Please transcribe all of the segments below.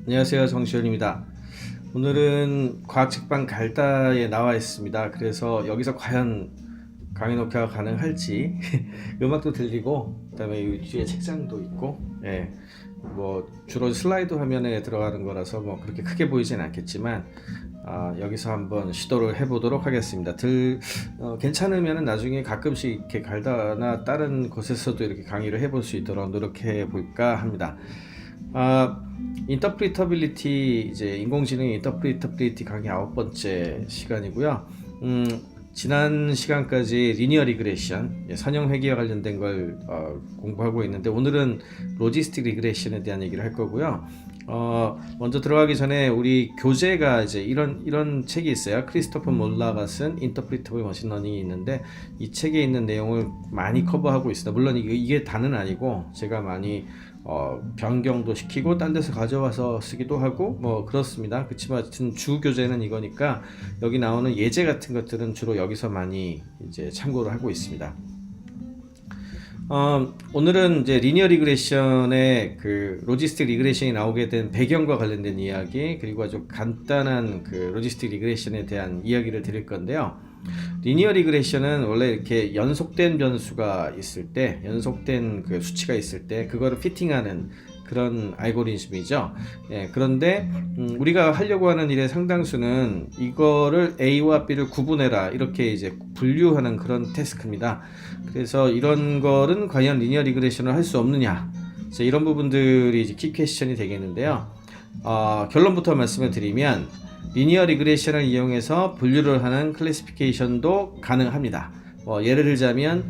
안녕하세요, 정시현입니다. 오늘은 과학책방 갈다에 나와 있습니다. 그래서 여기서 과연 강의 녹화가 가능할지 음악도 들리고, 그다음에 이 뒤에 책장도 있고, 뭐 주로 슬라이드 화면에 들어가는 거라서 뭐 그렇게 크게 보이진 않겠지만, 여기서 한번 시도를 해보도록 하겠습니다. 괜찮으면 나중에 가끔씩 이렇게 갈다나 다른 곳에서도 이렇게 강의를 해볼 수 있도록 노력해 볼까 합니다. 인터프리터빌리티, 이제 인공지능 인터프리터빌리티 강의 9번째 시간이고요. 지난 시간까지 리니어 리그레션, 선형 회계와 관련된 걸 공부하고 있는데, 오늘은 로지스틱 리그레션에 대한 얘기를 할 거고요. 먼저 들어가기 전에 우리 교재가 이제 이런 책이 있어요. 크리스토퍼 몰라가 쓴 인터프리터블 머신러닝이 있는데, 이 책에 있는 내용을 많이 커버하고 있습니다. 물론 이게 다는 아니고 제가 많이 변경도 시키고 딴 데서 가져와서 쓰기도 하고 뭐 그렇습니다. 그렇지만 주 교재는 이거니까 여기 나오는 예제 같은 것들은 주로 여기서 많이 이제 참고를 하고 있습니다. 오늘은 이제 리니어 리그레션의 그 로지스틱 리그레션이 나오게 된 배경과 관련된 이야기, 그리고 아주 간단한 그 로지스틱 리그레션에 대한 이야기를 드릴 건데요. 리니어 리그레션은 원래 이렇게 연속된 변수가 있을 때, 연속된 그 수치가 있을 때 그거를 피팅하는 그런 알고리즘이죠. 그런데 우리가 하려고 하는 일의 상당수는 이거를 A와 B를 구분해라, 이렇게 이제 분류하는 그런 태스크입니다. 그래서 이런 거는 과연 리니어 리그레션을 할 수 없느냐, 이제 이런 부분들이 이제 키 퀘스천이 되겠는데요. 결론부터 말씀을 드리면, 리니어 리그레션을 이용해서 분류를 하는 클래시피케이션도 가능합니다. 예를 들자면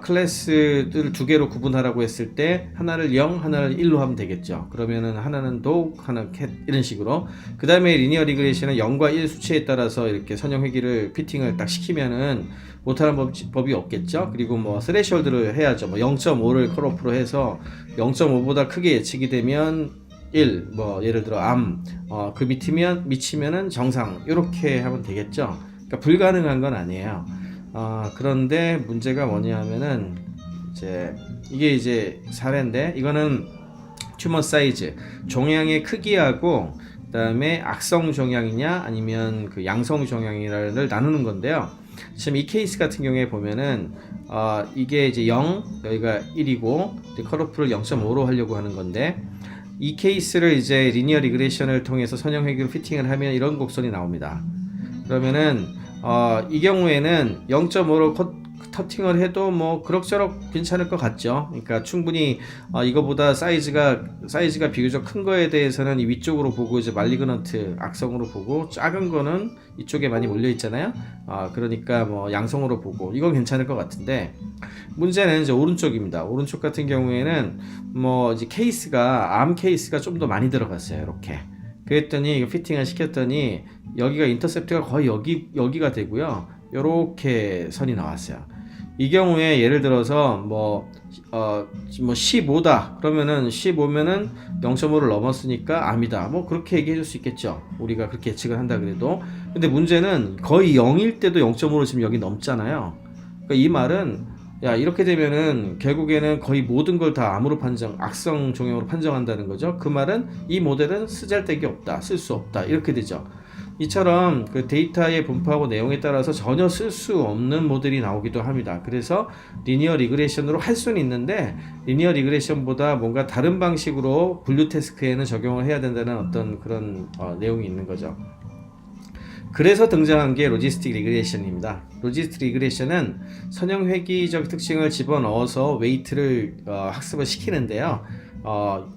클래스를 두 개로 구분하라고 했을 때 하나를 0, 하나를 1로 하면 되겠죠. 그러면은 하나는 dog, 하나는 cat, 이런 식으로. 그 다음에 리니어 리그레션은 0과 1 수치에 따라서 이렇게 선형 회귀를 피팅을 딱 시키면은 못하는 법이 없겠죠. 그리고 뭐 스레시홀드를 해야죠. 뭐 0.5를 컷오프로 해서 0.5보다 크게 예측이 되면 1, 뭐 예를 들어 그 미치면은 정상, 이렇게 하면 되겠죠. 그러니까 불가능한 건 아니에요. 그런데 문제가 뭐냐면은 이게 이제 사례인데, 이거는 튜머 사이즈, 종양의 크기하고 그다음에 악성 종양이냐 아니면 그 양성 종양이냐를 나누는 건데요. 지금 이 케이스 같은 경우에 보면은 이게 이제 0, 여기가 1이고 컷오프를 0.5로 하려고 하는 건데, 이 케이스를 이제 리니어 리그레션을 통해서 선형 회귀로 피팅을 하면 이런 곡선이 나옵니다. 그러면은 이 경우에는 0.5로 커팅을 해도 뭐 그럭저럭 괜찮을 것 같죠. 그러니까 충분히 이거보다 사이즈가 비교적 큰 거에 대해서는 이 위쪽으로 보고, 이제 말리그넌트 악성으로 보고, 작은 거는 이쪽에 많이 몰려 있잖아요. 그러니까 뭐 양성으로 보고, 이건 괜찮을 것 같은데, 문제는 이제 오른쪽입니다. 오른쪽 같은 경우에는 뭐 이제 암 케이스가 좀 더 많이 들어갔어요. 이렇게. 그랬더니 이거 피팅을 시켰더니 여기가 인터셉트가 거의 여기가 되고요. 요렇게 선이 나왔어요. 이 경우에 예를 들어서 뭐 15다 그러면은 15면은 0.5를 넘었으니까 암이다, 뭐 그렇게 얘기해 줄 수 있겠죠. 우리가 그렇게 예측을 한다 그래도. 근데 문제는 거의 0일 때도 0.5로 지금 여기 넘잖아요. 그러니까 이 말은, 야, 이렇게 되면은 결국에는 거의 모든 걸 다 암으로 악성 종양으로 판정한다는 거죠. 그 말은 이 모델은 쓰잘데기 없다, 쓸 수 없다, 이렇게 되죠. 이처럼 그 데이터의 분포하고 내용에 따라서 전혀 쓸 수 없는 모델이 나오기도 합니다. 그래서 리니어 리그레션으로 할 수는 있는데, 리니어 리그레션보다 뭔가 다른 방식으로 분류 태스크에는 적용을 해야 된다는 어떤 그런 내용이 있는 거죠. 그래서 등장한 게 로지스틱 리그레션입니다. 로지스틱 리그레션은 선형 회귀적 특징을 집어넣어서 웨이트를 학습을 시키는데요.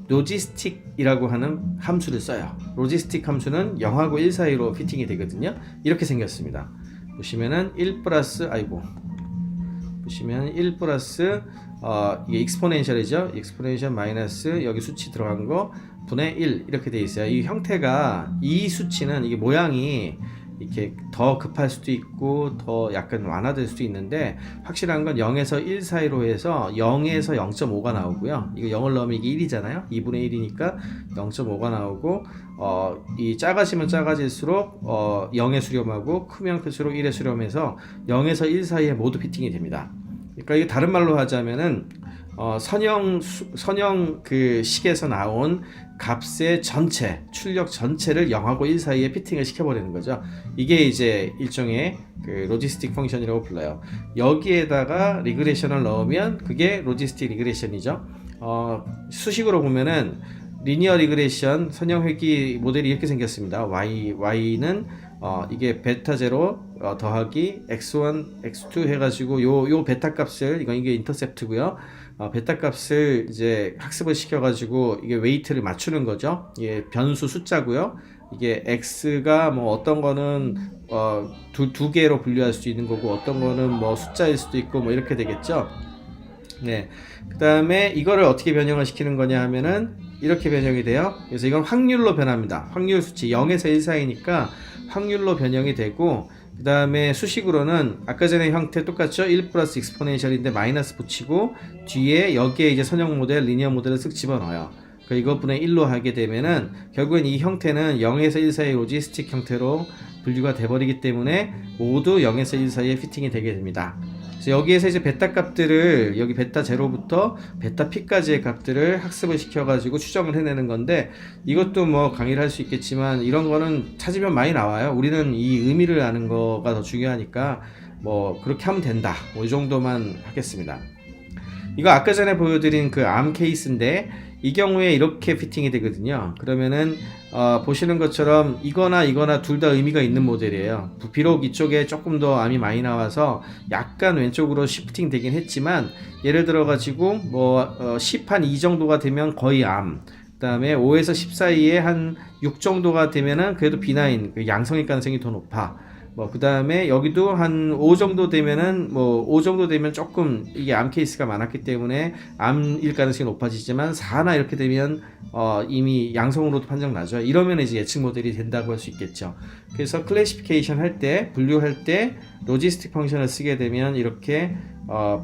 로지스틱이라고 하는 함수를 써요. 로지스틱 함수는 0하고 1 사이로 피팅이 되거든요. 이렇게 생겼습니다. 보시면은 1 플러스 이게 익스포넨셜이죠. 익스포넨셜 마이너스 여기 수치 들어간 거 분의 1, 이렇게 돼 있어요. 이 형태가, 이 수치는 이게 모양이 이렇게 더 급할 수도 있고 더 약간 완화될 수도 있는데, 확실한 건 0에서 1 사이로 해서 0에서 0.5가 나오고요. 이거 0을 넣으면 이게 1이잖아요. 2분의 1이니까 0.5가 나오고, 이 작아지면 작아질수록 0의 수렴하고 크면 클수록 1의 수렴해서 0에서 1 사이에 모두 피팅이 됩니다. 그러니까 이게 다른 말로 하자면은 선형 그 식에서 나온 값의 전체, 출력 전체를 0하고 1 사이에 피팅을 시켜버리는 거죠. 이게 이제 일종의 그 로지스틱 펑션이라고 불러요. 여기에다가 리그레션을 넣으면 그게 로지스틱 리그레션이죠. 수식으로 보면은 리니어 리그레션 선형 회귀 모델이 이렇게 생겼습니다. y는 이게 베타 제로 더하기 x1, x2 해가지고 요 베타 값을 이게 인터셉트고요. 베타 값을 이제 학습을 시켜가지고 이게 웨이트를 맞추는 거죠. 이게 변수 숫자고요. 이게 x가 뭐 어떤 거는 두 개로 분류할 수 있는 거고 어떤 거는 뭐 숫자일 수도 있고 뭐 이렇게 되겠죠. 네. 그 다음에 이거를 어떻게 변형을 시키는 거냐 하면은 이렇게 변형이 돼요. 그래서 이건 확률로 변합니다. 확률 수치 0에서 1 사이니까 확률로 변형이 되고, 그 다음에 수식으로는 아까 전에 형태 똑같죠? 1 플러스 익스포넨셜인데 마이너스 붙이고 뒤에 여기에 이제 선형 모델, 리니어 모델을 쓱 집어넣어요. 이것분의 1로 하게 되면은 결국엔 이 형태는 0에서 1 사이 로지스틱 형태로 분류가 돼버리기 때문에 모두 0에서 1 사이에 피팅이 되게 됩니다. 그래서 여기에서 이제 베타 값들을 여기 베타 제로부터 베타 p까지의 값들을 학습을 시켜가지고 추정을 해내는 건데, 이것도 뭐 강의를 할 수 있겠지만 이런 거는 찾으면 많이 나와요. 우리는 이 의미를 아는 거가 더 중요하니까 뭐 그렇게 하면 된다. 뭐 이 정도만 하겠습니다. 이거 아까 전에 보여드린 그 암 케이스인데 이 경우에 이렇게 피팅이 되거든요. 그러면은 보시는 것처럼 이거나 둘 다 의미가 있는 모델이에요. 비록 이쪽에 조금 더 암이 많이 나와서 약간 왼쪽으로 시프팅 되긴 했지만, 예를 들어 가지고 뭐 10 한 2 정도가 되면 거의 암, 그 다음에 5에서 10 사이에 한 6 정도가 되면은 그래도 비나인, 양성일 가능성이 더 높아. 뭐 그 다음에 여기도 한 5 정도 되면은 뭐 5 정도 되면 조금 이게 암 케이스가 많았기 때문에 암일 가능성이 높아지지만 4나 이렇게 되면 이미 양성으로도 판정 나죠. 이러면 이제 예측 모델이 된다고 할 수 있겠죠. 그래서 클래시피케이션 할 때, 분류할 때 로지스틱 펑션을 쓰게 되면 이렇게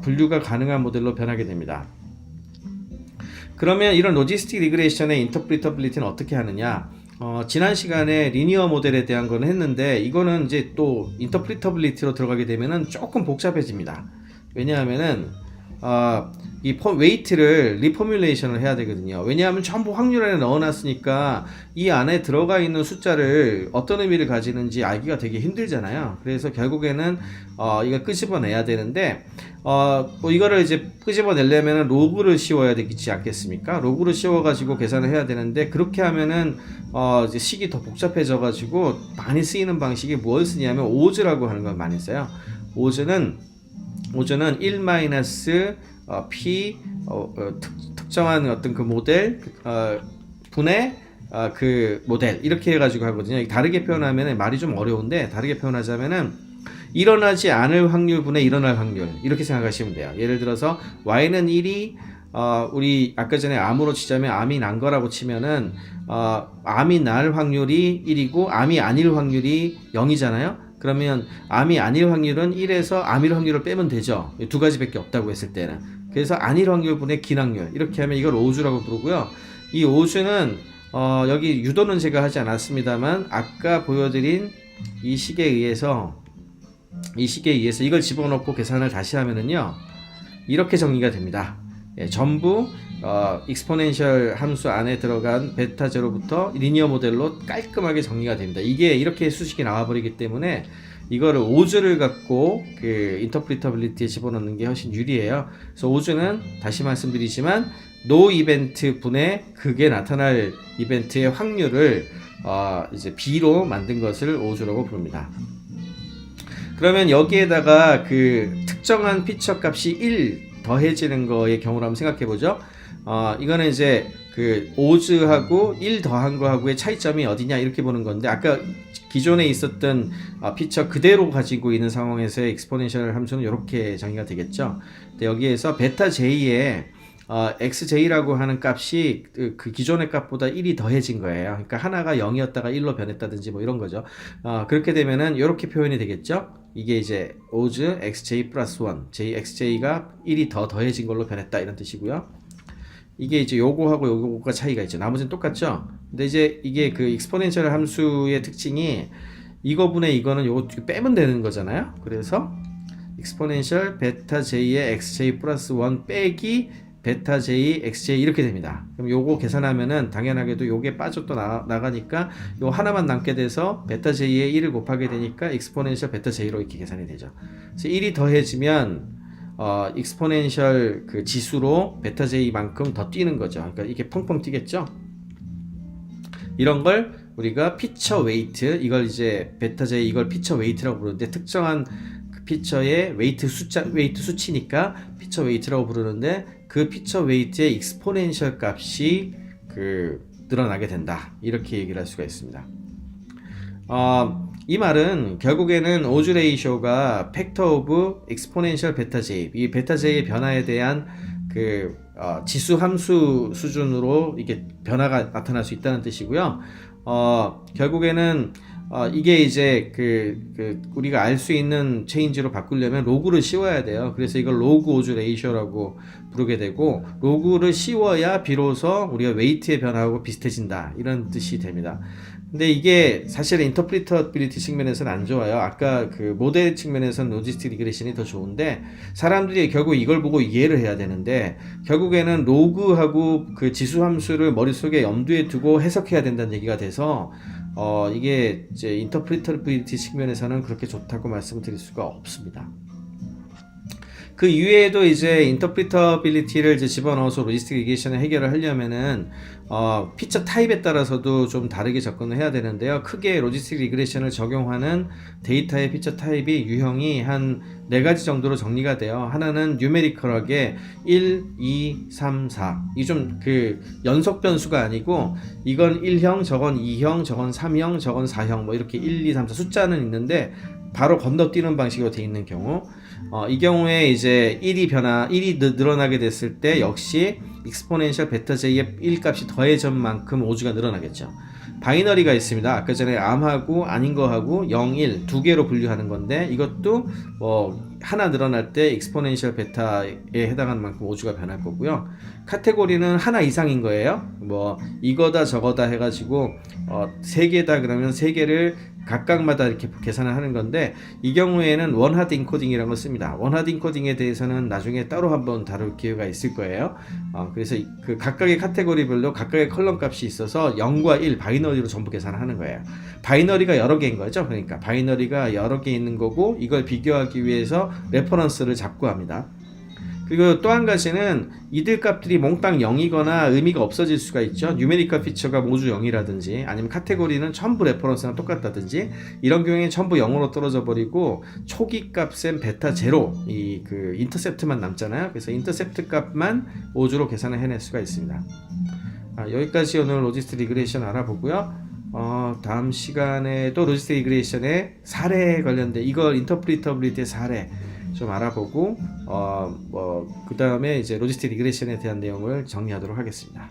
분류가 가능한 모델로 변하게 됩니다. 그러면 이런 로지스틱 리그레이션의 인터프리터빌리티는 어떻게 하느냐? 지난 시간에 리니어 모델에 대한 건 했는데, 이거는 이제 또 인터프리터빌리티로 들어가게 되면은 조금 복잡해집니다. 왜냐하면은 이 웨이트를 리포뮬레이션을 해야 되거든요. 왜냐하면 전부 확률 안에 넣어놨으니까 이 안에 들어가 있는 숫자를 어떤 의미를 가지는지 알기가 되게 힘들잖아요. 그래서 결국에는 이걸 끄집어내야 되는데, 뭐 이거를 이제 끄집어내려면 로그를 씌워야 되지 않겠습니까? 로그를 씌워가지고 계산을 해야 되는데, 그렇게 하면은 이제 식이 더 복잡해져가지고 많이 쓰이는 방식이 뭘 쓰냐면 오즈라고 하는 걸 많이 써요. 오즈는 1 마이너스 p 특정한 어떤 그 모델 분의 그 모델 이렇게 해가지고 하거든요. 다르게 표현하면 말이 좀 어려운데, 다르게 표현하자면은 일어나지 않을 확률 분의 일어날 확률, 이렇게 생각하시면 돼요. 예를 들어서 y는 1이 우리 아까 전에 암으로 치자면 암이 난 거라고 치면은 암이 날 확률이 1이고 암이 아닐 확률이 0이잖아요. 그러면 암이 아닐 확률은 1에서 암일 확률을 빼면 되죠. 두 가지밖에 없다고 했을 때는. 그래서 안일 확률분의 긴확률, 이렇게 하면 이걸 오주라고 부르고요. 이 오주는 여기 유도는 제가 하지 않았습니다만 아까 보여드린 이 식에 의해서 이걸 집어넣고 계산을 다시 하면은요, 이렇게 정리가 됩니다. 전부 익스포넨셜 함수 안에 들어간 베타 제로부터 리니어 모델로 깔끔하게 정리가 됩니다. 이게 이렇게 수식이 나와버리기 때문에 이거를 오즈를 갖고 그 인터프리터빌리티에 집어넣는 게 훨씬 유리해요. 그래서 오즈는 다시 말씀드리지만 노 이벤트 분의 그게 나타날 이벤트의 확률을 이제 B로 만든 것을 오즈라고 부릅니다. 그러면 여기에다가 그 특정한 피처 값이 1 더해지는 거의 경우를 한번 생각해 보죠. 이거는 이제 그 오즈하고 1 더한 거하고의 차이점이 어디냐 이렇게 보는 건데, 아까 기존에 있었던 피처 그대로 가지고 있는 상황에서의 익스포넨셜 함수는 이렇게 정의가 되겠죠. 근데 여기에서 베타 j에 xj라고 하는 값이 그 기존의 값보다 1이 더해진 거예요. 그러니까 하나가 0이었다가 1로 변했다든지 뭐 이런 거죠. 그렇게 되면은 이렇게 표현이 되겠죠. 이게 이제 오즈 xj 플러스 1, xj가 1이 더해진 걸로 변했다 이런 뜻이고요. 이게 이제 요거하고 요거가 차이가 있죠. 나머지는 똑같죠. 근데 이제 이게 그 익스포넨셜 함수의 특징이 이거분의 이거는 요거 빼면 되는 거잖아요. 그래서 익스포넨셜 베타 j의 xj 플러스 1 빼기 베타 j, xj 이렇게 됩니다. 그럼 요거 계산하면은 당연하게도 요게 빠져 또 나가니까 요 하나만 남게 돼서 베타 j에 1을 곱하게 되니까 익스포넨셜 베타 j로 이렇게 계산이 되죠. 그래서 1이 더해지면 익스포넨셜 그 지수로 베타 j만큼 더 뛰는 거죠. 그러니까 이게 펑펑 뛰겠죠. 이런 걸 우리가 피처 웨이트, 이걸 이제 베타 j 이걸 피처 웨이트라고 부르는데, 특정한 그 피처의 웨이트 수치니까 피처 웨이트라고 부르는데, 그 피처 웨이트의 익스포넨셜 값이 그 늘어나게 된다, 이렇게 얘기를 할 수가 있습니다. 이 말은 결국에는 오즈 레이쇼가 팩터 오브 익스포넨셜 베타 j, 이 베타 j의 변화에 대한 그 지수 함수 수준으로 이게 변화가 나타날 수 있다는 뜻이고요. 결국에는 이게 이제 우리가 알 수 있는 체인지로 바꾸려면 로그를 씌워야 돼요. 그래서 이걸 로그 오즈 레이쇼라고 부르게 되고, 로그를 씌워야 비로소 우리가 웨이트의 변화하고 비슷해진다, 이런 뜻이 됩니다. 근데 이게 사실 인터프리터빌리티 측면에서는 안 좋아요. 아까 그 모델 측면에서는 로지스틱 리그레션이 더 좋은데, 사람들이 결국 이걸 보고 이해를 해야 되는데, 결국에는 로그하고 그 지수 함수를 머릿속에 염두에 두고 해석해야 된다는 얘기가 돼서 이게 이제 인터프리터빌리티 측면에서는 그렇게 좋다고 말씀드릴 수가 없습니다. 그 이외에도 이제 인터프리터빌리티를 이제 집어넣어서 로지스틱 리그레션을 해결을 하려면은 피처 타입에 따라서도 좀 다르게 접근을 해야 되는데요. 크게 로지스틱 리그레션을 적용하는 데이터의 피처 타입이 유형이 한 4가지 정도로 정리가 돼요. 하나는 뉴메리컬하게 1, 2, 3, 4. 이 좀 그 연속 변수가 아니고, 이건 1형, 저건 2형, 저건 3형, 저건 4형, 뭐 이렇게 1, 2, 3, 4 숫자는 있는데 바로 건너뛰는 방식으로 돼 있는 경우, 이 경우에 이제 1이 늘어나게 됐을 때 역시 익스포넨셜 베타 j의 1 값이 더해진 만큼 오즈가 늘어나겠죠. 바이너리가 있습니다. 아까 전에 암하고 아닌 거하고 0, 1 두 개로 분류하는 건데, 이것도 하나 늘어날 때 익스포넨셜 베타에 해당하는 만큼 오즈가 변할 거고요. 카테고리는 하나 이상인 거예요. 뭐 이거다 저거다 해가지고 3개다 그러면 3개를 각각마다 이렇게 계산을 하는 건데, 이 경우에는 원하드 인코딩이라는 걸 씁니다. 원하드 인코딩에 대해서는 나중에 따로 한번 다룰 기회가 있을 거예요. 그래서 그 각각의 카테고리별로 각각의 컬럼 값이 있어서 0과 1 바이너리로 전부 계산을 하는 거예요. 바이너리가 여러 개인 거죠. 그러니까 바이너리가 여러 개 있는 거고, 이걸 비교하기 위해서 레퍼런스를 잡고 합니다. 그리고 또 한 가지는 이들 값들이 몽땅 0이거나 의미가 없어질 수가 있죠. 뉴메리컬 피처가 모두 0이라든지, 아니면 카테고리는 전부 레퍼런스랑 똑같다든지, 이런 경우에는 전부 0으로 떨어져 버리고 초기 값엔 베타 제로, 그 인터셉트만 남잖아요. 그래서 인터셉트 값만 오즈로 계산을 해낼 수가 있습니다. 여기까지 오늘 로지스틱 리그레이션 알아보고요. 다음 시간에도 로지스틱 리그레이션의 사례에 관련된, 이걸 인터프리터빌리티의 사례 좀 알아보고 그 다음에 이제 로지스틱 리그레이션에 대한 내용을 정리하도록 하겠습니다.